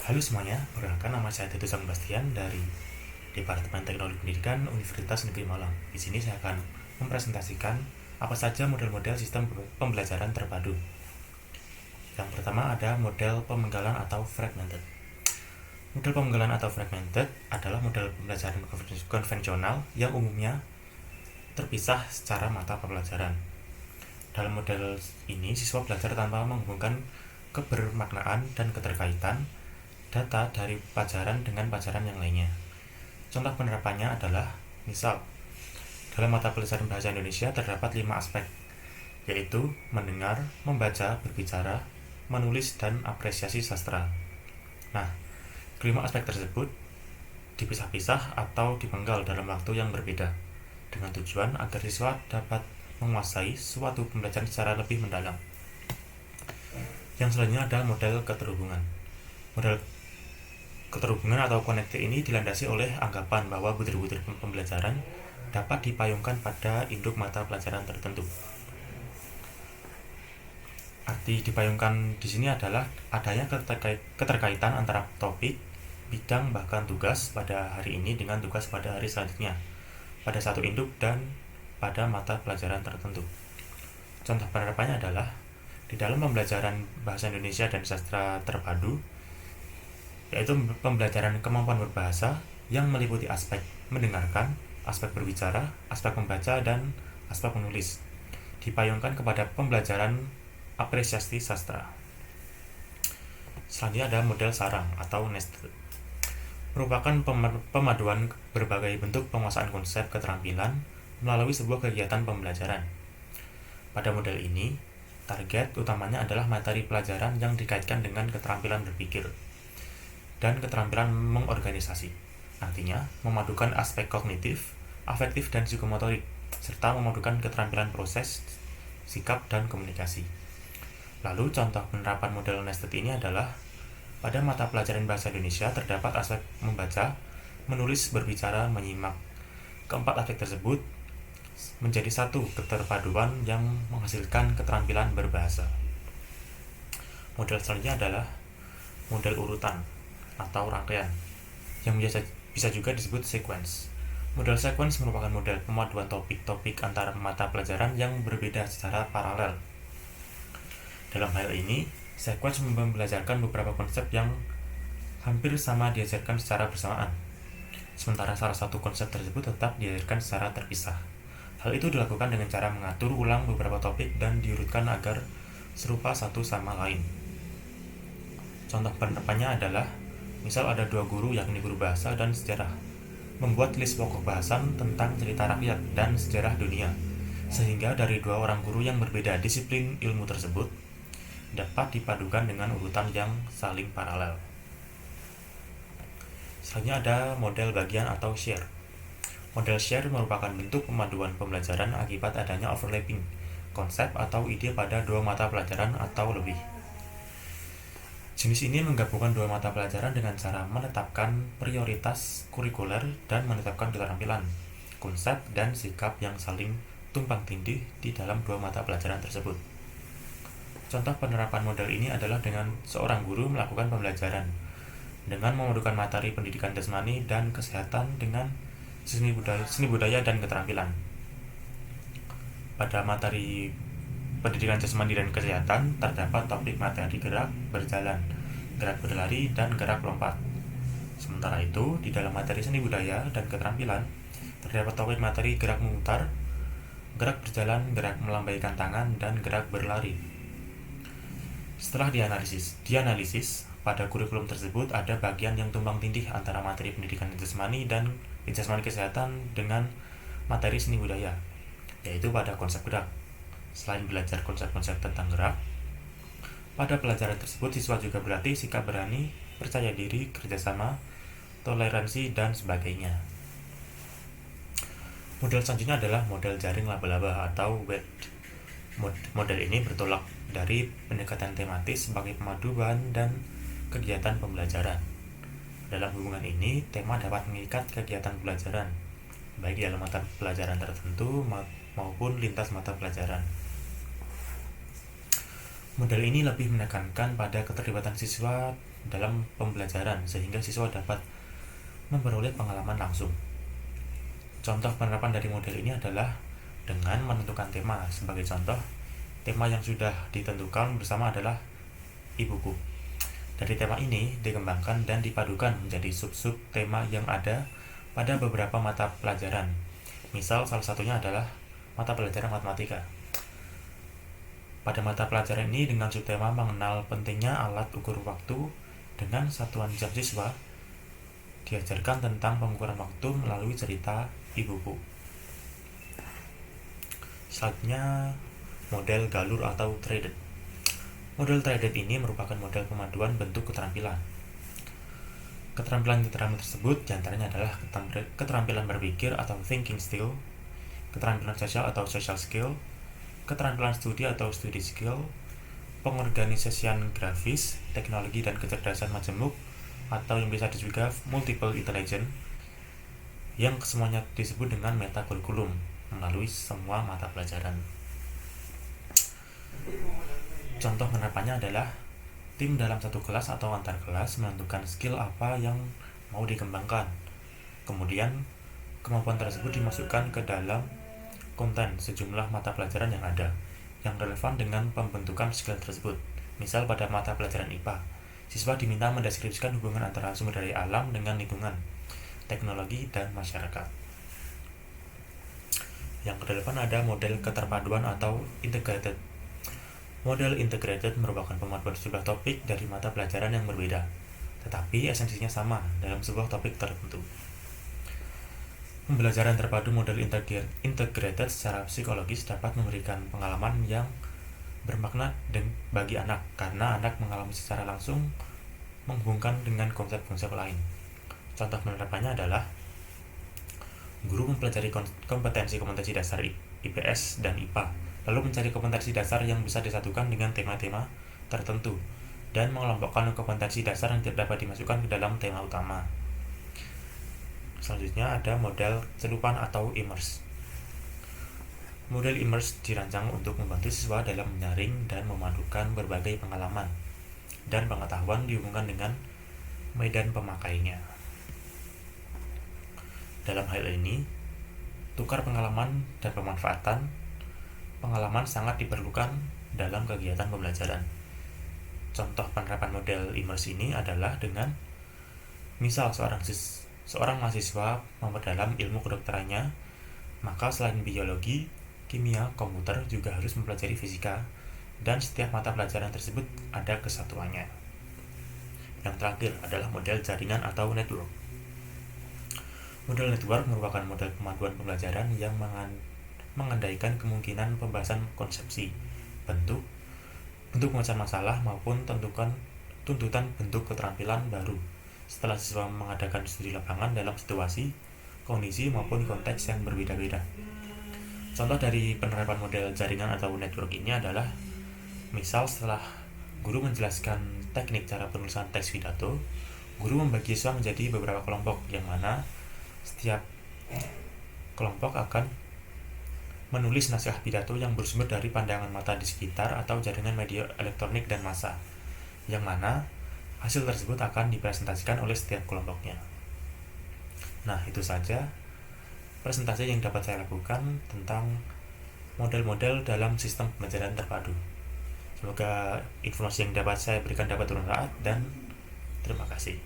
Halo semuanya, perkenalkan nama saya Tetu Bastian dari Departemen Teknologi Pendidikan Universitas Negeri Malang. Di sini saya akan mempresentasikan apa saja model-model sistem pembelajaran terpadu. Yang pertama ada model pemenggalan atau fragmented. Model pemenggalan atau fragmented adalah model pembelajaran konvensional yang umumnya terpisah secara mata pelajaran. Dalam model ini, siswa belajar tanpa menghubungkan kebermaknaan dan keterkaitan data dari pelajaran dengan pelajaran yang lainnya. Contoh penerapannya adalah, misal, dalam mata pelajaran bahasa Indonesia terdapat 5 aspek, yaitu mendengar, membaca, berbicara, menulis, dan apresiasi sastra. Nah, kelima aspek tersebut dipisah-pisah atau dipenggal dalam waktu yang berbeda, dengan tujuan agar siswa dapat menguasai suatu pembelajaran secara lebih mendalam. Yang selanjutnya adalah model keterhubungan. Model keterhubungan atau connected ini dilandasi oleh anggapan bahwa butir-butir pembelajaran dapat dipayungkan pada induk mata pelajaran tertentu. Arti dipayungkan di sini adalah adanya keterkaitan antara topik, bidang, bahkan tugas pada hari ini dengan tugas pada hari selanjutnya, pada satu induk dan pada mata pelajaran tertentu. Contoh penerapannya adalah di dalam pembelajaran bahasa Indonesia dan sastra terpadu, yaitu pembelajaran kemampuan berbahasa yang meliputi aspek mendengarkan, aspek berbicara, aspek membaca, dan aspek menulis, dipayungkan kepada pembelajaran apresiasi sastra. Selanjutnya ada model sarang atau nested, merupakan pemaduan berbagai bentuk penguasaan konsep keterampilan melalui sebuah kegiatan pembelajaran. Pada model ini, target utamanya adalah materi pelajaran yang dikaitkan dengan keterampilan berpikir dan keterampilan mengorganisasi. Artinya, memadukan aspek kognitif, afektif, dan psikomotorik, serta memadukan keterampilan proses, sikap, dan komunikasi. Lalu, contoh penerapan model nested ini adalah pada mata pelajaran bahasa Indonesia terdapat aspek membaca, menulis, berbicara, menyimak. Keempat aspek tersebut menjadi satu keterpaduan yang menghasilkan keterampilan berbahasa. Model selanjutnya adalah model urutan atau rangkaian, yang bisa juga disebut sequence. Model sequence merupakan model pemaduan topik-topik antara mata pelajaran yang berbeda secara paralel. Dalam hal ini, sequence membelajarkan beberapa konsep yang hampir sama diajarkan secara bersamaan, sementara salah satu konsep tersebut tetap diajarkan secara terpisah. Hal itu dilakukan dengan cara mengatur ulang beberapa topik dan diurutkan agar serupa satu sama lain. Contoh penerapannya adalah, misal ada dua guru, yakni guru bahasa dan sejarah, membuat list pokok bahasan tentang cerita rakyat dan sejarah dunia, sehingga dari dua orang guru yang berbeda disiplin ilmu tersebut dapat dipadukan dengan urutan yang saling paralel. Selanjutnya ada model bagian atau share. Model share merupakan bentuk pemaduan pembelajaran akibat adanya overlapping konsep atau ide pada dua mata pelajaran atau lebih. Jenis ini menggabungkan dua mata pelajaran dengan cara menetapkan prioritas kurikuler dan menetapkan keterampilan, konsep, dan sikap yang saling tumpang tindih di dalam dua mata pelajaran tersebut. Contoh penerapan model ini adalah dengan seorang guru melakukan pembelajaran dengan memadukan materi pendidikan jasmani dan kesehatan dengan seni budaya dan keterampilan. Pada materi pendidikan jasmani dan kesehatan terdapat topik materi gerak berjalan, gerak berlari, dan gerak lompat. Sementara itu, di dalam materi seni budaya dan keterampilan terdapat topik materi gerak memutar, gerak berjalan, gerak melambaikan tangan, dan gerak berlari. Setelah dianalisis, pada kurikulum tersebut ada bagian yang tumpang tindih antara materi pendidikan jasmani dan jasmani kesehatan dengan materi seni budaya, yaitu pada konsep gerak. Selain belajar konsep-konsep tentang gerak, pada pelajaran tersebut siswa juga berlatih sikap berani, percaya diri, kerjasama, toleransi, dan sebagainya. Model selanjutnya adalah model jaring laba-laba atau web. Model ini bertolak dari pendekatan tematis sebagai pemadu bahan dan kegiatan pembelajaran. Dalam hubungan ini, tema dapat mengikat kegiatan pelajaran, baik di dalam mata pelajaran tertentu maupun lintas mata pelajaran. Model ini lebih menekankan pada keterlibatan siswa dalam pembelajaran sehingga siswa dapat memperoleh pengalaman langsung. Contoh penerapan dari model ini adalah dengan menentukan tema. Sebagai contoh, tema yang sudah ditentukan bersama adalah ibuku. Dari tema ini dikembangkan dan dipadukan menjadi sub-sub tema yang ada pada beberapa mata pelajaran. Misal salah satunya adalah mata pelajaran matematika. Pada mata pelajaran ini dengan subtema mengenal pentingnya alat ukur waktu dengan satuan jam siswa, diajarkan tentang pengukuran waktu melalui cerita ibuku. Selanjutnya, model galur atau threaded. Model threaded ini merupakan model pemaduan bentuk keterampilan. Keterampilan tersebut diantaranya adalah keterampilan berpikir atau thinking skill, keterampilan sosial atau social skill, keterampilan studi atau study skill, pengorganisasian grafis, teknologi dan kecerdasan majemuk atau yang bisa juga multiple intelligence, yang semuanya disebut dengan meta kurikulum melalui semua mata pelajaran. Contoh penerapannya adalah tim dalam satu kelas atau antar kelas menentukan skill apa yang mau dikembangkan. Kemudian kemampuan tersebut dimasukkan ke dalam konten sejumlah mata pelajaran yang ada yang relevan dengan pembentukan skill tersebut. Misal pada mata pelajaran IPA, siswa diminta mendeskripsikan hubungan antara sumber daya alam dengan lingkungan, teknologi, dan masyarakat. Yang kedelapan ada model keterpaduan atau integrated. Model integrated merupakan pemaduan sejumlah topik dari mata pelajaran yang berbeda, tetapi esensinya sama dalam sebuah topik tertentu. Pembelajaran terpadu model integrated secara psikologis dapat memberikan pengalaman yang bermakna bagi anak, karena anak mengalami secara langsung menghubungkan dengan konsep-konsep lain. Contoh penerapannya adalah guru mempelajari kompetensi dasar IPS dan IPA, lalu mencari kompetensi dasar yang bisa disatukan dengan tema-tema tertentu, dan mengelompokkan kompetensi dasar yang tidak dapat dimasukkan ke dalam tema utama. Selanjutnya ada model celupan atau immerse. Model immerse dirancang untuk membantu siswa dalam menyaring dan memadukan berbagai pengalaman dan pengetahuan dihubungkan dengan medan pemakainya. Dalam hal ini, tukar pengalaman dan pemanfaatan pengalaman sangat diperlukan dalam kegiatan pembelajaran. Contoh penerapan model immerse ini adalah dengan misal seorang mahasiswa memperdalam ilmu kedokterannya, maka selain biologi, kimia, komputer juga harus mempelajari fisika, dan setiap mata pelajaran tersebut ada kesatuannya. Yang terakhir adalah model jaringan atau network. Model network merupakan model pemaduan pembelajaran yang mengandaikan kemungkinan pembahasan konsepsi, bentuk pemecahan masalah maupun tuntutan bentuk keterampilan baru setelah siswa mengadakan studi lapangan dalam situasi, kondisi maupun konteks yang berbeda-beda. Contoh dari penerapan model jaringan atau network ini adalah misal setelah guru menjelaskan teknik cara penulisan teks pidato, guru membagi siswa menjadi beberapa kelompok yang mana setiap kelompok akan menulis naskah pidato yang bersumber dari pandangan mata di sekitar atau jaringan media elektronik dan massa, yang mana hasil tersebut akan dipresentasikan oleh setiap kelompoknya. Nah, itu saja presentasi yang dapat saya lakukan tentang model-model dalam sistem pembelajaran terpadu. Semoga informasi yang dapat saya berikan dapat bermanfaat dan terima kasih.